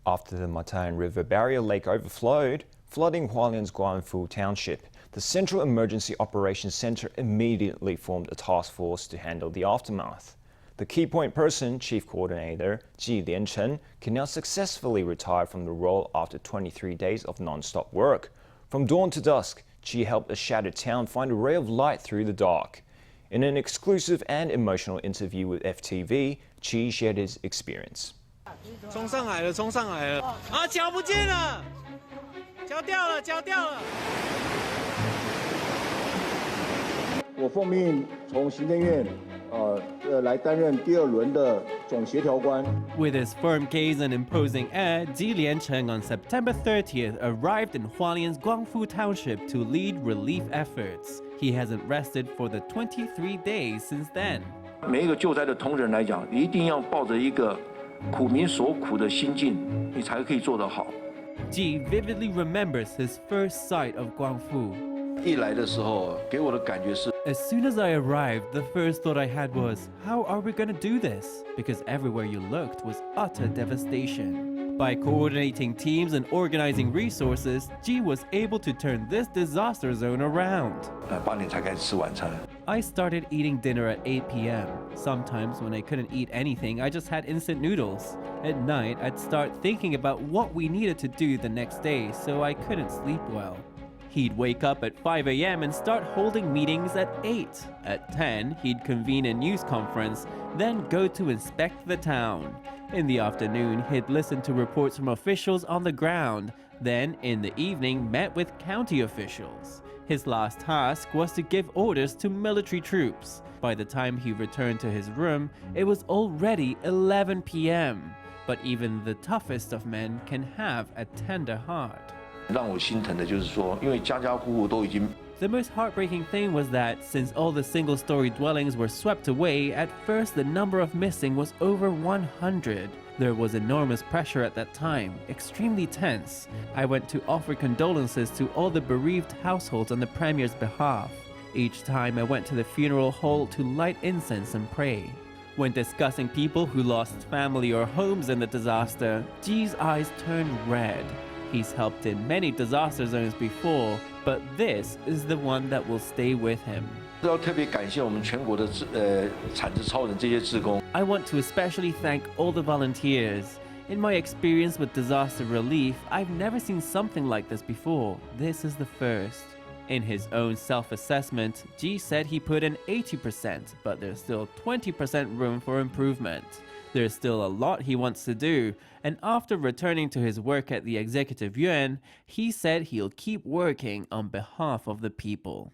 After the Mataian River barrier lake overflowed, flooding Hualien's Guangfu Township, the Central Emergency Operations Center immediately formed a task force to handle the aftermath. The key point person, Chief Coordinator Chi Lien-cheng, can now successfully retire from the role after 23 days of non-stop work. From dawn to dusk, Chi helped a shattered town find a ray of light through the dark. In an exclusive and emotional interview with FTV, Chi shared his experience. 冲上来了，冲上来了！啊，脚不见了，脚掉了，脚掉了。我奉命从行政院来担任第二轮的总协调官。 With his firm gaze and imposing air, Chi Lien-cheng on September 30th arrived in Hualien's Guangfu Township to lead relief efforts. He hasn't rested for the 23 days since then. 每一个救灾的同仁来讲，一定要抱着一个苦民所苦的心境，你才可以做得好。Chi vividly remembers his first sight of Guangfu. 一来的时候，给我的感觉是。 As soon as I arrived, the first thought I had was, how are we going to do this? Because everywhere you looked was utter devastation. By coordinating teams and organizing resources, Chi was able to turn this disaster zone around. 8点才开始吃晚餐。 I started eating dinner at 8 p.m. Sometimes when I couldn't eat anything, I just had instant noodles. At night, I'd start thinking about what we needed to do the next day, so I couldn't sleep well. He'd wake up at 5 a.m. and start holding meetings at 8. At 10, he'd convene a news conference, then go to inspect the town. In the afternoon, he'd listen to reports from officials on the ground. Then, in the evening, met with county officials. His last task was to give orders to military troops. By the time he returned to his room, it was already 11 p.m. But even the toughest of men can have a tender heart. 让我心疼的就是说，因为家家户户都已经。 The most heartbreaking thing was that since all the single-story dwellings were swept away, at first the number of missing was over 100. There was enormous pressure at that time, extremely tense. I went to offer condolences to all the bereaved households on the Premier's behalf. Each time I went to the funeral hall to light incense and pray. When discussing people who lost family or homes in the disaster, Chi's eyes turned red. He's helped in many disaster zones before, but this is the one that will stay with him. 要特别感谢我们全国的产值超人这些志工。 I want to especially thank all the volunteers. In my experience with disaster relief, I've never seen something like this before. This is the first. In his own self-assessment, Chi said he put in 80%, but there's still 20% room for improvement. There's still a lot he wants to do, and after returning to his work at the Executive Yuan, he said he'll keep working on behalf of the people.